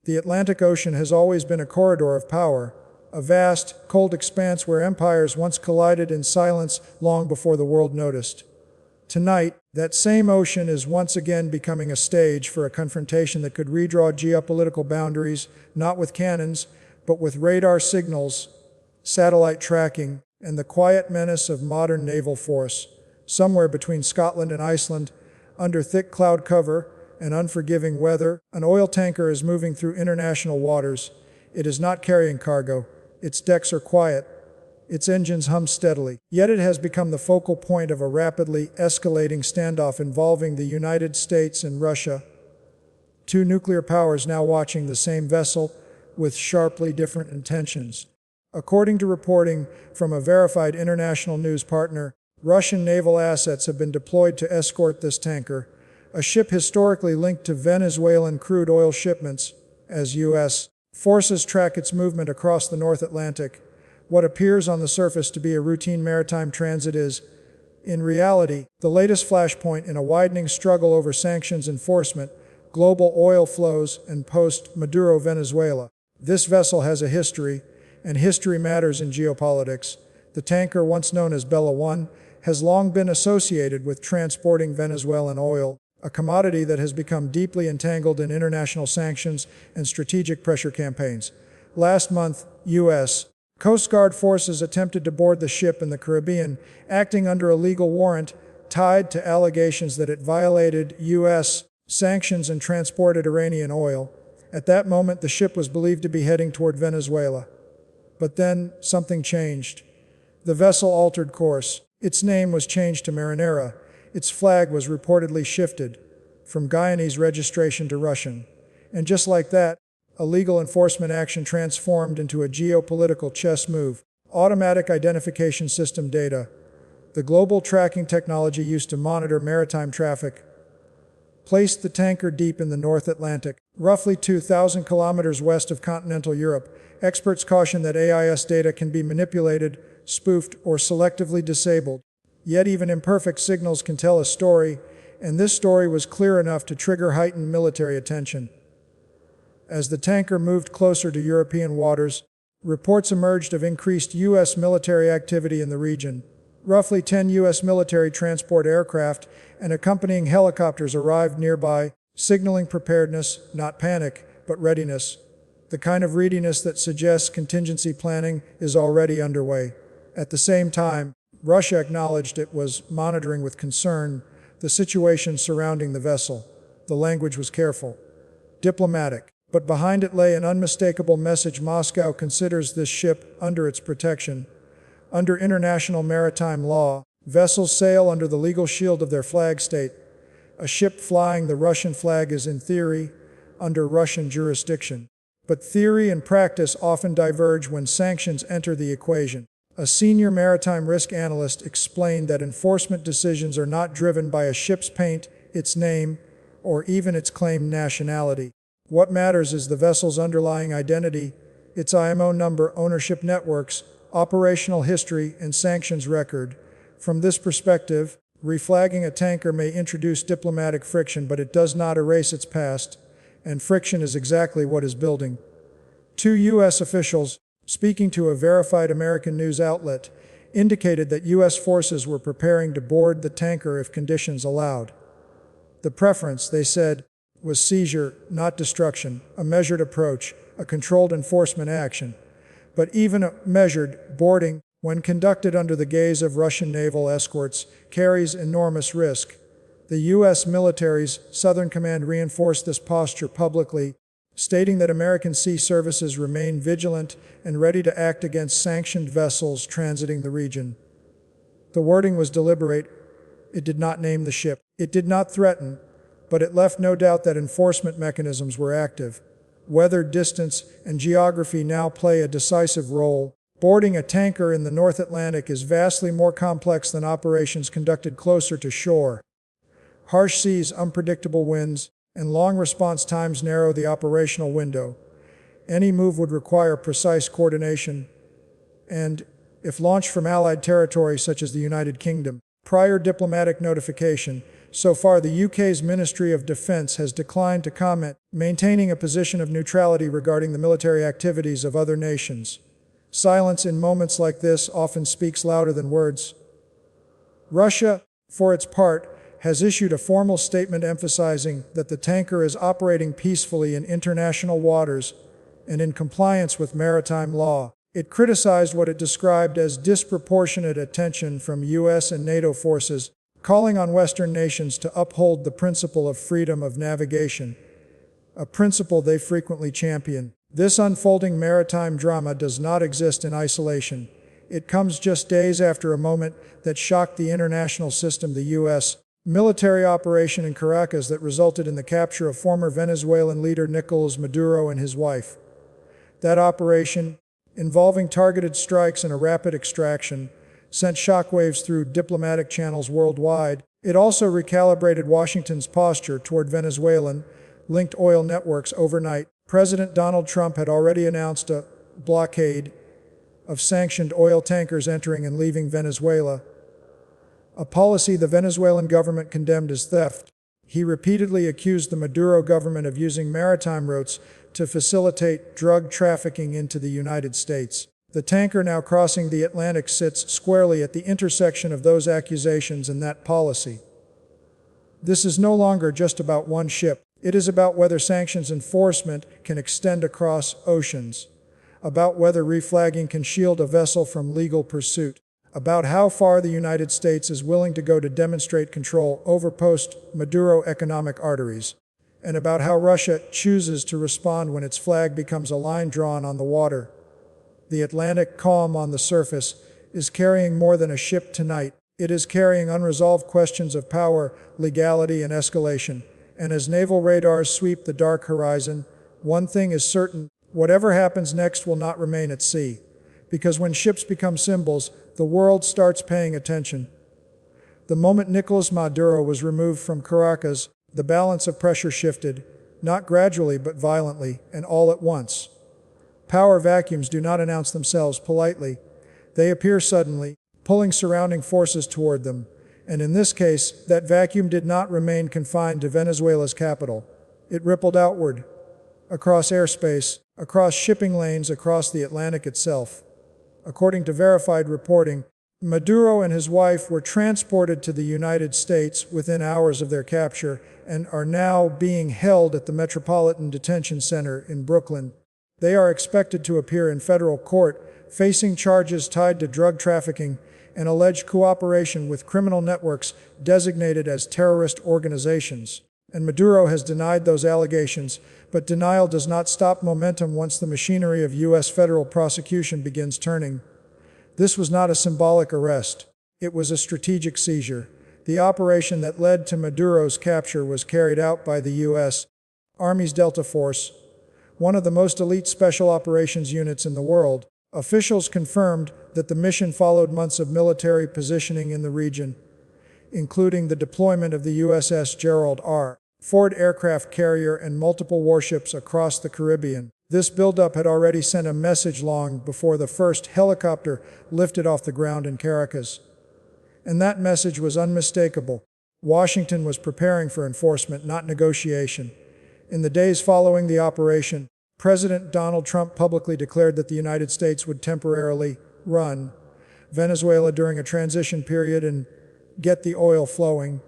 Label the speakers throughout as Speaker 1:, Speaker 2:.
Speaker 1: The Atlantic Ocean has always been a corridor of power, a vast, cold expanse where empires once collided in silence long before the world noticed. Tonight, that same ocean is once again becoming a stage for a confrontation that could redraw geopolitical boundaries, not with cannons, but with radar signals, satellite tracking, and the quiet menace of modern naval force. Somewhere between Scotland and Iceland, under thick cloud cover and unforgiving weather, an oil tanker is moving through international waters. It is not carrying cargo. Its decks are quiet. Its engines hum steadily. Yet it has become the focal point of a rapidly escalating standoff involving the United States and Russia. Two nuclear powers now watching the same vessel with sharply different intentions. According to reporting from a verified international news partner, Russian naval assets have been deployed to escort this tanker, a ship historically linked to Venezuelan crude oil shipments, as U.S. forces track its movement across the North Atlantic. What appears on the surface to be a routine maritime transit is, in reality, the latest flashpoint in a widening struggle over sanctions enforcement, global oil flows, and post-Maduro Venezuela. This vessel has a history, and history matters in geopolitics. The tanker, once known as Bella 1, has long been associated with transporting Venezuelan oil, a commodity that has become deeply entangled in international sanctions and strategic pressure campaigns. Last month, U.S. Coast Guard forces attempted to board the ship in the Caribbean, acting under a legal warrant tied to allegations that it violated U.S. sanctions and transported Iranian oil. At that moment, the ship was believed to be heading toward Venezuela. But then, something changed. The vessel altered course. Its name was changed to Marinera. Its flag was reportedly shifted from Guyanese registration to Russian. And just like that, a legal enforcement action transformed into a geopolitical chess move. Automatic identification system data, the global tracking technology used to monitor maritime traffic, placed the tanker deep in the North Atlantic, roughly 2,000 kilometers west of continental Europe. Experts caution that AIS data can be manipulated, spoofed, or selectively disabled. Yet even imperfect signals can tell a story, and this story was clear enough to trigger heightened military attention. As the tanker moved closer to European waters, reports emerged of increased U.S. military activity in the region. Roughly 10 U.S. military transport aircraft and accompanying helicopters arrived nearby, signaling preparedness, not panic, but readiness. The kind of readiness that suggests contingency planning is already underway. At the same time, Russia acknowledged it was monitoring with concern the situation surrounding the vessel. The language was careful, diplomatic, but behind it lay an unmistakable message: Moscow considers this ship under its protection. Under international maritime law, vessels sail under the legal shield of their flag state. A ship flying the Russian flag is, in theory, under Russian jurisdiction. But theory and practice often diverge when sanctions enter the equation. A senior maritime risk analyst explained that enforcement decisions are not driven by a ship's paint, its name, or even its claimed nationality. What matters is the vessel's underlying identity, its IMO number, ownership networks, operational history, and sanctions record. From this perspective, reflagging a tanker may introduce diplomatic friction, but it does not erase its past, and friction is exactly what is building. Two U.S. officials, speaking to a verified American news outlet, indicated that U.S. forces were preparing to board the tanker if conditions allowed. The preference, they said, was seizure, not destruction, a measured approach, a controlled enforcement action. But even a measured boarding, when conducted under the gaze of Russian naval escorts, carries enormous risk. The U.S. military's Southern Command reinforced this posture publicly, stating that American sea services remain vigilant and ready to act against sanctioned vessels transiting the region. The wording was deliberate. It did not name the ship. It did not threaten, but it left no doubt that enforcement mechanisms were active. Weather, distance, and geography now play a decisive role. Boarding a tanker in the North Atlantic is vastly more complex than operations conducted closer to shore. Harsh seas, unpredictable winds, and long response times narrow the operational window. Any move would require precise coordination, and, if launched from Allied territory such as the United Kingdom, prior diplomatic notification. So far, the UK's Ministry of Defence has declined to comment, maintaining a position of neutrality regarding the military activities of other nations. Silence in moments like this often speaks louder than words. Russia, for its part, has issued a formal statement emphasizing that the tanker is operating peacefully in international waters and in compliance with maritime law. It criticized what it described as disproportionate attention from US and NATO forces, calling on Western nations to uphold the principle of freedom of navigation, a principle they frequently champion. This unfolding maritime drama does not exist in isolation. It comes just days after a moment that shocked the international system, the U.S. military operation in Caracas that resulted in the capture of former Venezuelan leader Nicolás Maduro and his wife. That operation, involving targeted strikes and a rapid extraction, sent shockwaves through diplomatic channels worldwide. It also recalibrated Washington's posture toward Venezuelan-linked oil networks overnight. President Donald Trump had already announced a blockade of sanctioned oil tankers entering and leaving Venezuela, a policy the Venezuelan government condemned as theft. He repeatedly accused the Maduro government of using maritime routes to facilitate drug trafficking into the United States. The tanker now crossing the Atlantic sits squarely at the intersection of those accusations and that policy. This is no longer just about one ship. It is about whether sanctions enforcement can extend across oceans, about whether reflagging can shield a vessel from legal pursuit, about how far the United States is willing to go to demonstrate control over post-Maduro economic arteries, and about how Russia chooses to respond when its flag becomes a line drawn on the water. The Atlantic, calm on the surface, is carrying more than a ship tonight. It is carrying unresolved questions of power, legality, and escalation. And as naval radars sweep the dark horizon, one thing is certain: whatever happens next will not remain at sea. Because when ships become symbols, the world starts paying attention. The moment Nicolás Maduro was removed from Caracas, the balance of pressure shifted, not gradually but violently, and all at once. Power vacuums do not announce themselves politely. They appear suddenly, pulling surrounding forces toward them. And in this case, that vacuum did not remain confined to Venezuela's capital. It rippled outward, across airspace, across shipping lanes, across the Atlantic itself. According to verified reporting, Maduro and his wife were transported to the United States within hours of their capture and are now being held at the Metropolitan Detention Center in Brooklyn. They are expected to appear in federal court, facing charges tied to drug trafficking and alleged cooperation with criminal networks designated as terrorist organizations. And Maduro has denied those allegations, but denial does not stop momentum once the machinery of U.S. federal prosecution begins turning. This was not a symbolic arrest. It was a strategic seizure. The operation that led to Maduro's capture was carried out by the U.S. Army's Delta Force, one of the most elite special operations units in the world. Officials confirmed that the mission followed months of military positioning in the region, including the deployment of the USS Gerald R. Ford aircraft carrier and multiple warships across the Caribbean. This buildup had already sent a message long before the first helicopter lifted off the ground in Caracas. And that message was unmistakable. Washington was preparing for enforcement, not negotiation. In the days following the operation, President Donald Trump publicly declared that the United States would temporarily run Venezuela during a transition period and get the oil flowing.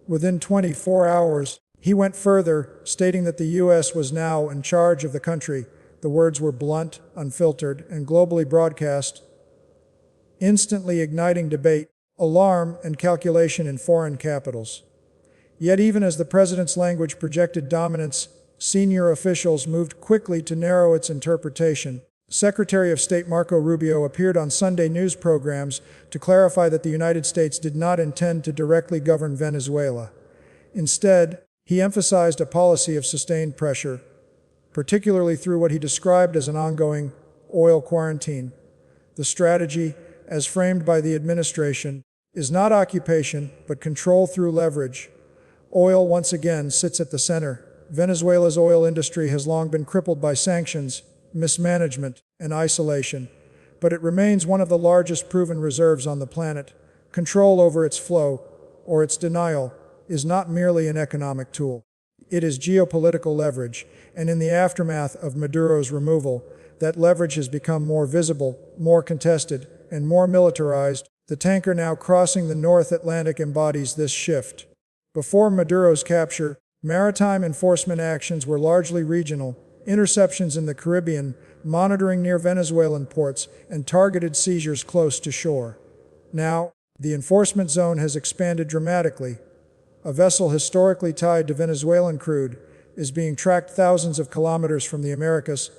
Speaker 1: Within 24 hours, he went further, stating that the U.S. was now in charge of the country. The words were blunt, unfiltered, and globally broadcast, instantly igniting debate, alarm, and calculation in foreign capitals. Yet even as the president's language projected dominance, senior officials moved quickly to narrow its interpretation. Secretary of State Marco Rubio appeared on Sunday news programs to clarify that the United States did not intend to directly govern Venezuela. Instead, he emphasized a policy of sustained pressure, particularly through what he described as an ongoing oil quarantine. The strategy, as framed by the administration, is not occupation, but control through leverage. Oil once again sits at the center. Venezuela's oil industry has long been crippled by sanctions, mismanagement, and isolation, but it remains one of the largest proven reserves on the planet. Control over its flow, or its denial, is not merely an economic tool. It is geopolitical leverage, and in the aftermath of Maduro's removal, that leverage has become more visible, more contested, and more militarized. The tanker now crossing the North Atlantic embodies this shift. Before Maduro's capture, maritime enforcement actions were largely regional: interceptions in the Caribbean, monitoring near Venezuelan ports, and targeted seizures close to shore. Now, the enforcement zone has expanded dramatically. A vessel historically tied to Venezuelan crude is being tracked thousands of kilometers from the Americas,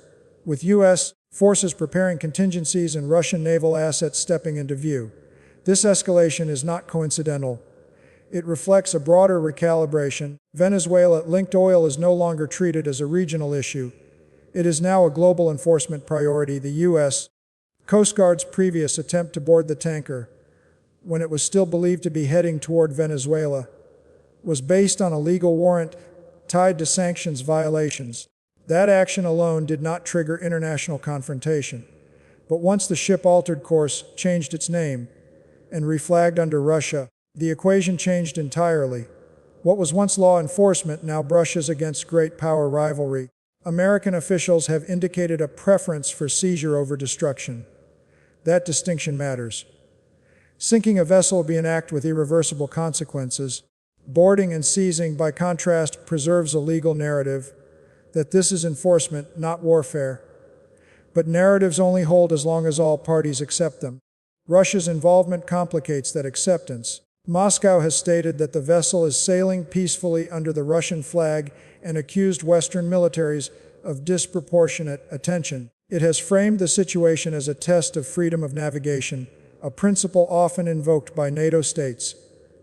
Speaker 1: with U.S. forces preparing contingencies and Russian naval assets stepping into view. This escalation is not coincidental. It reflects a broader recalibration. Venezuela-linked oil is no longer treated as a regional issue. It is now a global enforcement priority. The U.S. Coast Guard's previous attempt to board the tanker, when it was still believed to be heading toward Venezuela, was based on a legal warrant tied to sanctions violations. That action alone did not trigger international confrontation. But once the ship altered course, changed its name, and reflagged under Russia, the equation changed entirely. What was once law enforcement now brushes against great power rivalry. American officials have indicated a preference for seizure over destruction. That distinction matters. Sinking a vessel would be an act with irreversible consequences. Boarding and seizing, by contrast, preserves a legal narrative that this is enforcement, not warfare. But narratives only hold as long as all parties accept them. Russia's involvement complicates that acceptance. Moscow has stated that the vessel is sailing peacefully under the Russian flag and accused Western militaries of disproportionate attention. It has framed the situation as a test of freedom of navigation, a principle often invoked by NATO states.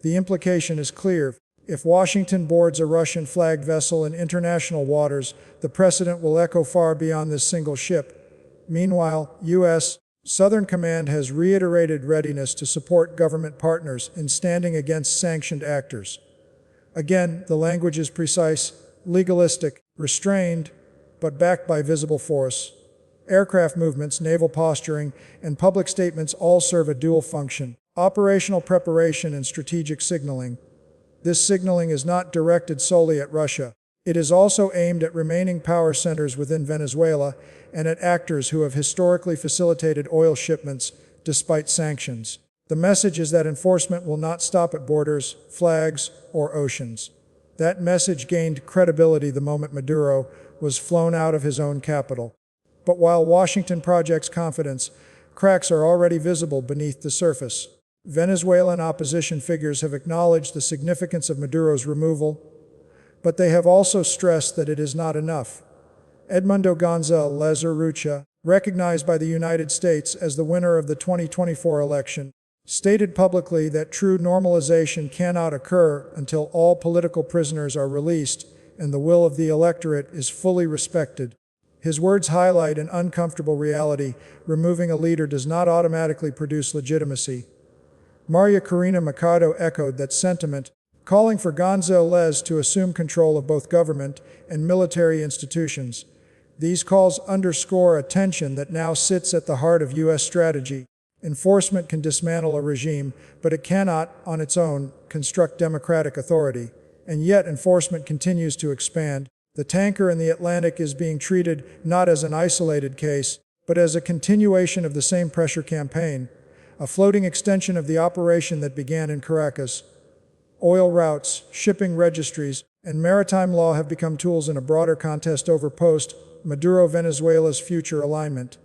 Speaker 1: The implication is clear. If Washington boards a Russian-flagged vessel in international waters, the precedent will echo far beyond this single ship. Meanwhile, U.S. Southern Command has reiterated readiness to support government partners in standing against sanctioned actors. Again, the language is precise, legalistic, restrained, but backed by visible force. Aircraft movements, naval posturing, and public statements all serve a dual function: operational preparation and strategic signaling. This signaling is not directed solely at Russia. It is also aimed at remaining power centers within Venezuela and at actors who have historically facilitated oil shipments despite sanctions. The message is that enforcement will not stop at borders, flags, or oceans. That message gained credibility the moment Maduro was flown out of his own capital. But while Washington projects confidence, cracks are already visible beneath the surface. Venezuelan opposition figures have acknowledged the significance of Maduro's removal, but they have also stressed that it is not enough. Edmundo González Urrutia, recognized by the United States as the winner of the 2024 election, stated publicly that true normalization cannot occur until all political prisoners are released and the will of the electorate is fully respected. His words highlight an uncomfortable reality: removing a leader does not automatically produce legitimacy. Maria Corina Machado echoed that sentiment, calling for González to assume control of both government and military institutions. These calls underscore a tension that now sits at the heart of U.S. strategy. Enforcement can dismantle a regime, but it cannot, on its own, construct democratic authority. And yet enforcement continues to expand. The tanker in the Atlantic is being treated not as an isolated case, but as a continuation of the same pressure campaign, a floating extension of the operation that began in Caracas. Oil routes, shipping registries, and maritime law have become tools in a broader contest over post-Maduro Venezuela's future alignment.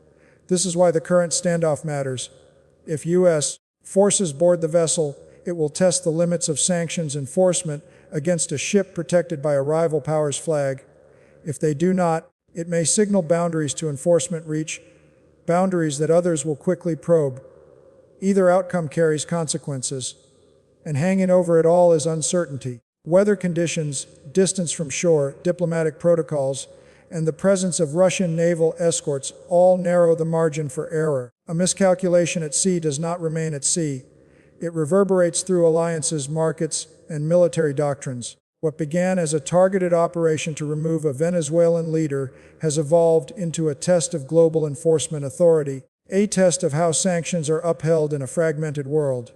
Speaker 1: This is why the current standoff matters. If U.S. forces board the vessel, it will test the limits of sanctions enforcement against a ship protected by a rival power's flag. If they do not, it may signal boundaries to enforcement reach, boundaries that others will quickly probe. Either outcome carries consequences, and hanging over it all is uncertainty. Weather conditions, distance from shore, diplomatic protocols, and the presence of Russian naval escorts all narrow the margin for error. A miscalculation at sea does not remain at sea. It reverberates through alliances, markets, and military doctrines. What began as a targeted operation to remove a Venezuelan leader has evolved into a test of global enforcement authority, a test of how sanctions are upheld in a fragmented world,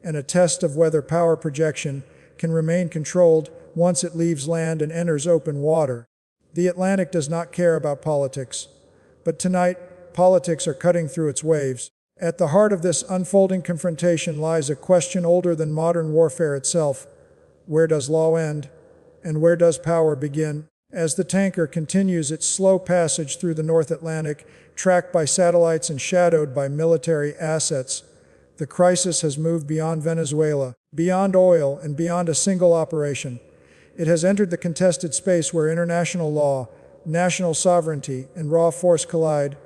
Speaker 1: and a test of whether power projection can remain controlled once it leaves land and enters open water. The Atlantic does not care about politics. But tonight, politics are cutting through its waves. At the heart of this unfolding confrontation lies a question older than modern warfare itself. Where does law end? And where does power begin? As the tanker continues its slow passage through the North Atlantic, tracked by satellites and shadowed by military assets, the crisis has moved beyond Venezuela, beyond oil, and beyond a single operation. It has entered the contested space where international law, national sovereignty, and raw force collide,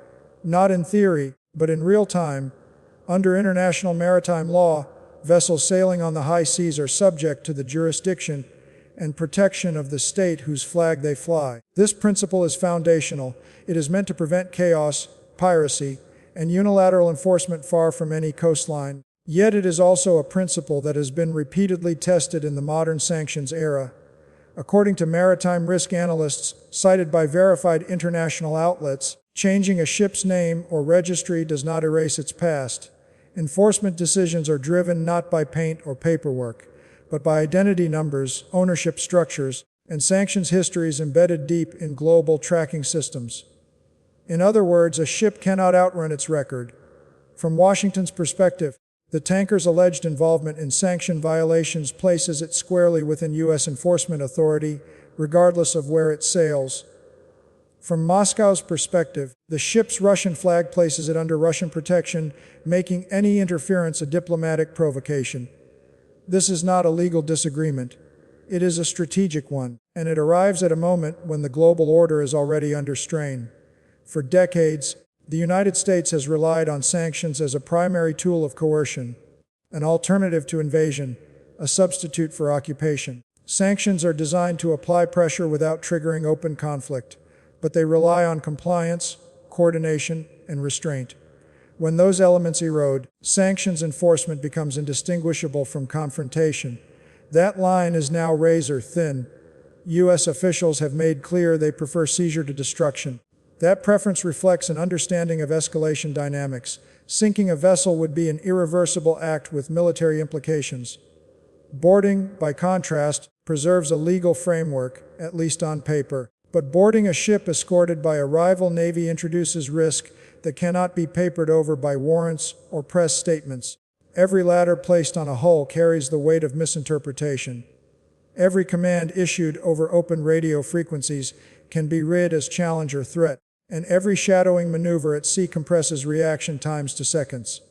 Speaker 1: not in theory, but in real time. Under international maritime law, vessels sailing on the high seas are subject to the jurisdiction and protection of the state whose flag they fly. This principle is foundational. It is meant to prevent chaos, piracy, and unilateral enforcement far from any coastline. Yet it is also a principle that has been repeatedly tested in the modern sanctions era. According to maritime risk analysts cited by verified international outlets, changing a ship's name or registry does not erase its past. Enforcement decisions are driven not by paint or paperwork, but by identity numbers, ownership structures, and sanctions histories embedded deep in global tracking systems. In other words, a ship cannot outrun its record. From Washington's perspective, the tanker's alleged involvement in sanction violations places it squarely within U.S. enforcement authority, regardless of where it sails. From Moscow's perspective, the ship's Russian flag places it under Russian protection, making any interference a diplomatic provocation. This is not a legal disagreement. It is a strategic one, and it arrives at a moment when the global order is already under strain. For decades, the United States has relied on sanctions as a primary tool of coercion, an alternative to invasion, a substitute for occupation. Sanctions are designed to apply pressure without triggering open conflict, but they rely on compliance, coordination, and restraint. When those elements erode, sanctions enforcement becomes indistinguishable from confrontation. That line is now razor thin. U.S. officials have made clear they prefer seizure to destruction. That preference reflects an understanding of escalation dynamics. Sinking a vessel would be an irreversible act with military implications. Boarding, by contrast, preserves a legal framework, at least on paper. But boarding a ship escorted by a rival navy introduces risk that cannot be papered over by warrants or press statements. Every ladder placed on a hull carries the weight of misinterpretation. Every command issued over open radio frequencies can be read as challenge or threat, and every shadowing maneuver at sea compresses reaction times to seconds.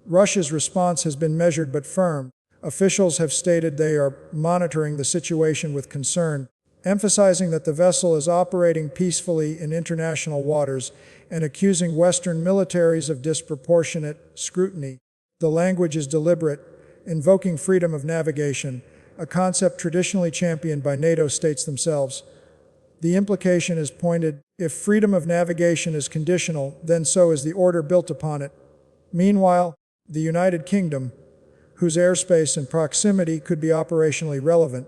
Speaker 1: Russia's response has been measured but firm. Officials have stated they are monitoring the situation with concern, emphasizing that the vessel is operating peacefully in international waters and accusing Western militaries of disproportionate scrutiny. The language is deliberate, invoking freedom of navigation, a concept traditionally championed by NATO states themselves. The implication is pointed: if freedom of navigation is conditional, then so is the order built upon it. Meanwhile, the United Kingdom, whose airspace and proximity could be operationally relevant,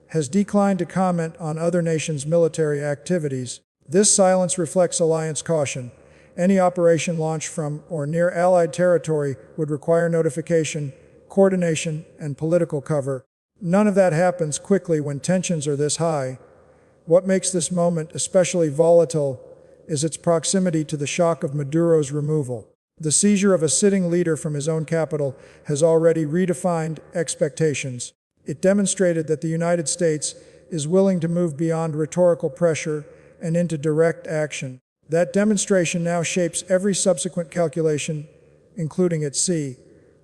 Speaker 1: has declined to comment on other nations' military activities. This silence reflects alliance caution. Any operation launched from or near Allied territory would require notification, coordination, and political cover. None of that happens quickly when tensions are this high. What makes this moment especially volatile is its proximity to the shock of Maduro's removal. The seizure of a sitting leader from his own capital has already redefined expectations. It demonstrated that the United States is willing to move beyond rhetorical pressure and into direct action. That demonstration now shapes every subsequent calculation, including at sea.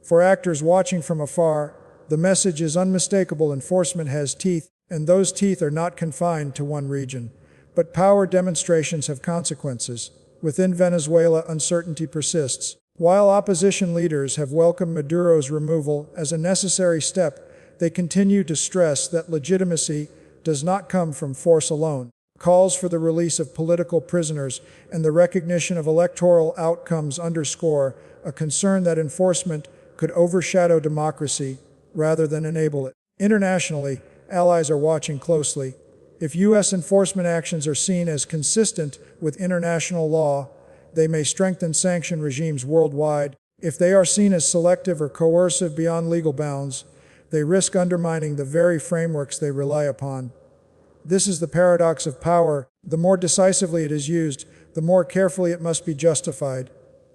Speaker 1: For actors watching from afar, the message is unmistakable: enforcement has teeth, and those teeth are not confined to one region. But power demonstrations have consequences. Within Venezuela, uncertainty persists. While opposition leaders have welcomed Maduro's removal as a necessary step, they continue to stress that legitimacy does not come from force alone. Calls for the release of political prisoners and the recognition of electoral outcomes underscore a concern that enforcement could overshadow democracy rather than enable it. Internationally, allies are watching closely. If U.S. enforcement actions are seen as consistent with international law, they may strengthen sanction regimes worldwide. If they are seen as selective or coercive beyond legal bounds, they risk undermining the very frameworks they rely upon. This is the paradox of power. The more decisively it is used, the more carefully it must be justified.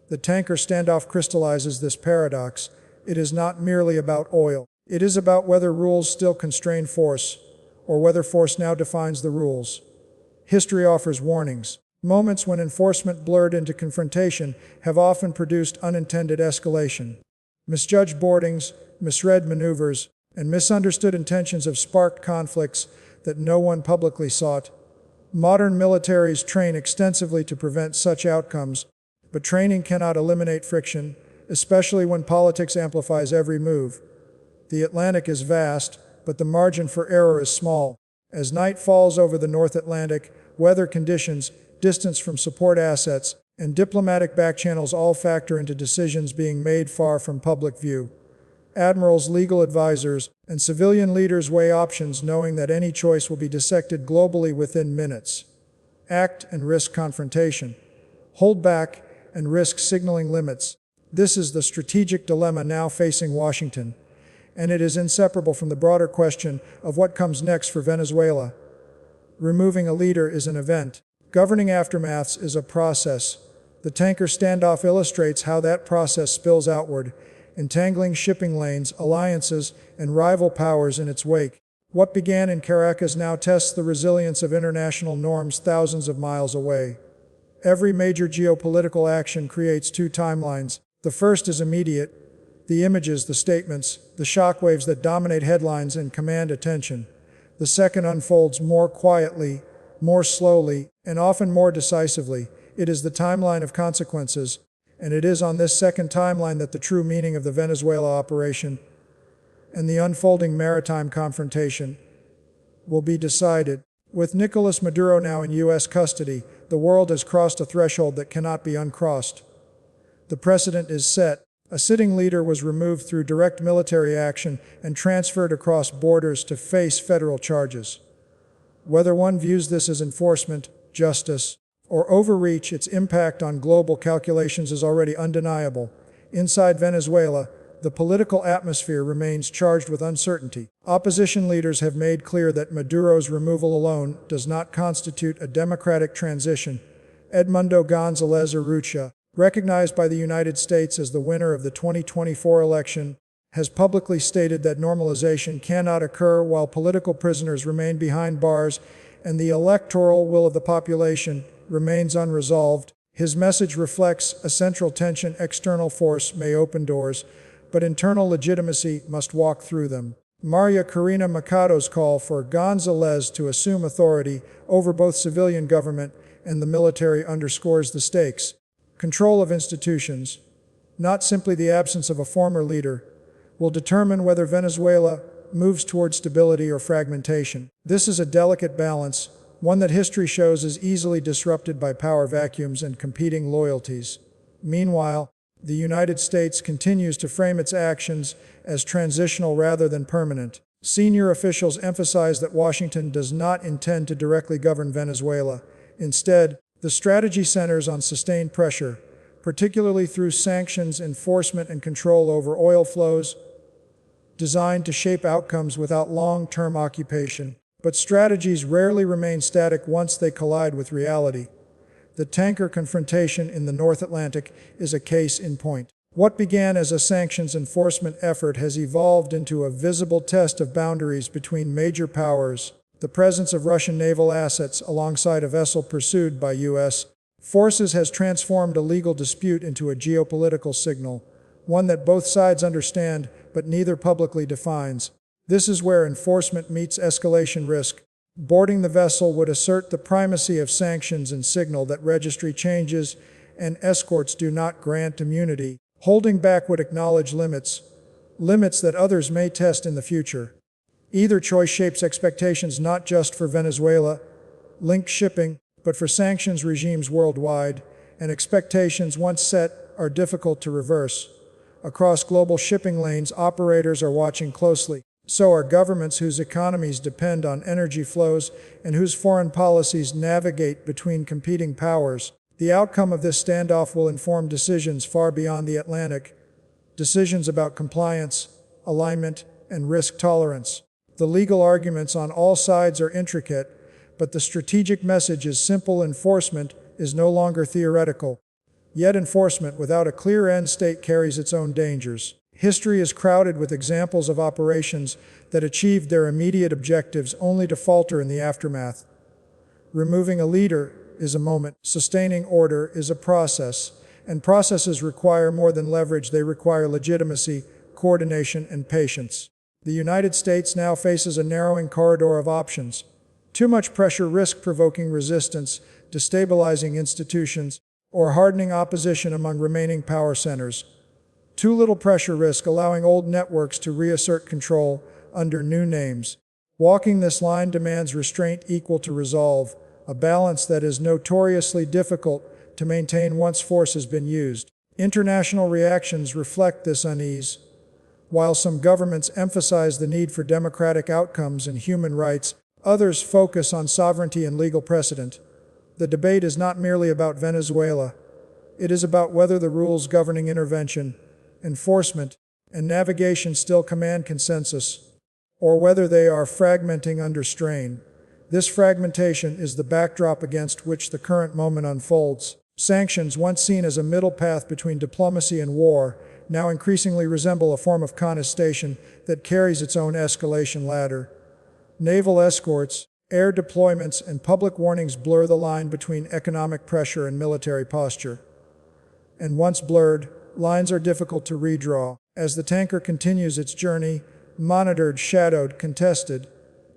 Speaker 1: The tanker standoff crystallizes this paradox. It is not merely about oil. It is about whether rules still constrain force, or whether force now defines the rules. History offers warnings. Moments when enforcement blurred into confrontation have often produced unintended escalation. Misjudged boardings, misread maneuvers, and misunderstood intentions have sparked conflicts that no one publicly sought. Modern militaries train extensively to prevent such outcomes, but training cannot eliminate friction, especially when politics amplifies every move. The Atlantic is vast, but the margin for error is small. As night falls over the North Atlantic, weather conditions, distance from support assets, and diplomatic backchannels all factor into decisions being made far from public view. Admirals, legal advisors, and civilian leaders weigh options knowing that any choice will be dissected globally within minutes. Act and risk confrontation. Hold back and risk signaling limits. This is the strategic dilemma now facing Washington, and it is inseparable from the broader question of what comes next for Venezuela. Removing a leader is an event. Governing aftermaths is a process. The tanker standoff illustrates how that process spills outward, entangling shipping lanes, alliances, and rival powers in its wake. What began in Caracas now tests the resilience of international norms thousands of miles away. Every major geopolitical action creates two timelines. The first is immediate: the images, the statements, the shockwaves that dominate headlines and command attention. The second unfolds more quietly, more slowly, and often more decisively. It is the timeline of consequences, and it is on this second timeline that the true meaning of the Venezuela operation and the unfolding maritime confrontation will be decided. With Nicolás Maduro now in U.S. custody, the world has crossed a threshold that cannot be uncrossed. The precedent is set. A sitting leader was removed through direct military action and transferred across borders to face federal charges. Whether one views this as enforcement, justice, or overreach, its impact on global calculations is already undeniable. Inside Venezuela, the political atmosphere remains charged with uncertainty. Opposition leaders have made clear that Maduro's removal alone does not constitute a democratic transition. Edmundo González Urrutia, recognized by the United States as the winner of the 2024 election, has publicly stated that normalization cannot occur while political prisoners remain behind bars and the electoral will of the population remains unresolved. His message reflects a central tension: external force may open doors, but internal legitimacy must walk through them. Maria Corina Machado's call for González to assume authority over both civilian government and the military underscores the stakes. Control of institutions, not simply the absence of a former leader, will determine whether Venezuela moves toward stability or fragmentation. This is a delicate balance, one that history shows is easily disrupted by power vacuums and competing loyalties. Meanwhile, the United States continues to frame its actions as transitional rather than permanent. Senior officials emphasize that Washington does not intend to directly govern Venezuela. Instead, the strategy centers on sustained pressure, particularly through sanctions, enforcement, and control over oil flows, designed to shape outcomes without long-term occupation. But strategies rarely remain static once they collide with reality. The tanker confrontation in the North Atlantic is a case in point. What began as a sanctions enforcement effort has evolved into a visible test of boundaries between major powers. The presence of Russian naval assets alongside a vessel pursued by U.S. forces has transformed a legal dispute into a geopolitical signal, one that both sides understand but neither publicly defines. This is where enforcement meets escalation risk. Boarding the vessel would assert the primacy of sanctions and signal that registry changes and escorts do not grant immunity. Holding back would acknowledge limits that others may test in the future. Either choice shapes expectations not just for Venezuela, linked shipping, but for sanctions regimes worldwide, and expectations once set are difficult to reverse. Across global shipping lanes, operators are watching closely. So are governments whose economies depend on energy flows and whose foreign policies navigate between competing powers. The outcome of this standoff will inform decisions far beyond the Atlantic. Decisions about compliance, alignment, and risk tolerance. The legal arguments on all sides are intricate, but the strategic message is simple: enforcement is no longer theoretical. Yet enforcement without a clear end state carries its own dangers. History is crowded with examples of operations that achieved their immediate objectives only to falter in the aftermath. Removing a leader is a moment. Sustaining order is a process, and processes require more than leverage. They require legitimacy, coordination, and patience. The United States now faces a narrowing corridor of options. Too much pressure risks provoking resistance, destabilizing institutions, or hardening opposition among remaining power centers. Too little pressure risks allowing old networks to reassert control under new names. Walking this line demands restraint equal to resolve, a balance that is notoriously difficult to maintain once force has been used. International reactions reflect this unease. While some governments emphasize the need for democratic outcomes and human rights, others focus on sovereignty and legal precedent. The debate is not merely about Venezuela. It is about whether the rules governing intervention, enforcement, and navigation still command consensus, or whether they are fragmenting under strain. This fragmentation is the backdrop against which the current moment unfolds. Sanctions, once seen as a middle path between diplomacy and war, now increasingly resemble a form of contestation that carries its own escalation ladder. Naval escorts, air deployments, and public warnings blur the line between economic pressure and military posture. And once blurred, lines are difficult to redraw. As the tanker continues its journey, monitored, shadowed, contested,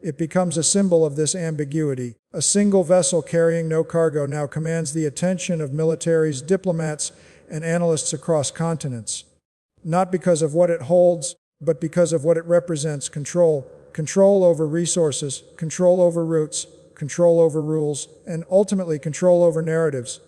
Speaker 1: it becomes a symbol of this ambiguity. A single vessel carrying no cargo now commands the attention of militaries, diplomats, and analysts across continents. Not because of what it holds, but because of what it represents: control. Control over resources, control over routes, control over rules, and ultimately control over narratives.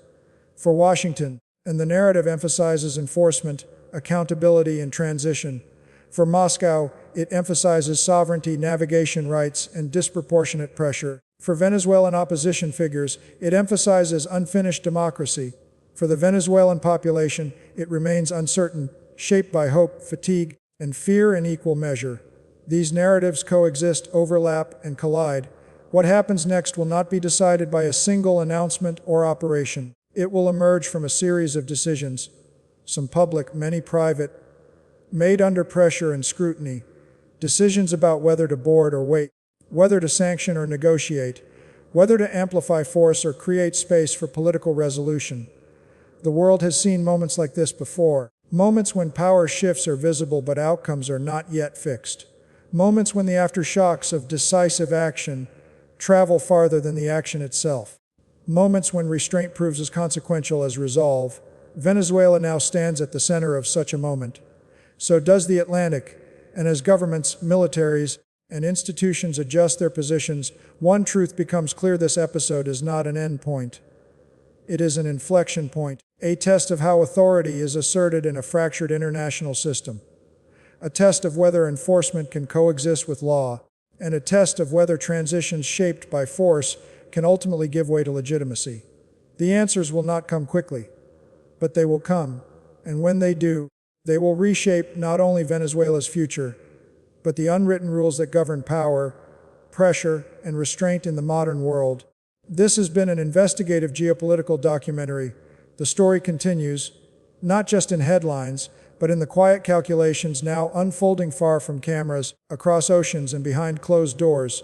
Speaker 1: For Washington, and the narrative emphasizes enforcement, accountability, and transition. For Moscow, it emphasizes sovereignty, navigation rights, and disproportionate pressure. For Venezuelan opposition figures, it emphasizes unfinished democracy. For the Venezuelan population, it remains uncertain, shaped by hope, fatigue, and fear in equal measure. These narratives coexist, overlap, and collide. What happens next will not be decided by a single announcement or operation. It will emerge from a series of decisions, some public, many private, made under pressure and scrutiny. Decisions about whether to board or wait, whether to sanction or negotiate, whether to amplify force or create space for political resolution. The world has seen moments like this before. Moments when power shifts are visible but outcomes are not yet fixed. Moments when the aftershocks of decisive action travel farther than the action itself. Moments when restraint proves as consequential as resolve. Venezuela now stands at the center of such a moment. So does the Atlantic, and as governments, militaries, and institutions adjust their positions, one truth becomes clear: this episode is not an end point. It is an inflection point, a test of how authority is asserted in a fractured international system. A test of whether enforcement can coexist with law, and a test of whether transitions shaped by force can ultimately give way to legitimacy. The answers will not come quickly, but they will come, and when they do, they will reshape not only Venezuela's future, but the unwritten rules that govern power, pressure, and restraint in the modern world. This has been an investigative geopolitical documentary. The story continues, not just in headlines, but in the quiet calculations now unfolding far from cameras, across oceans and behind closed doors.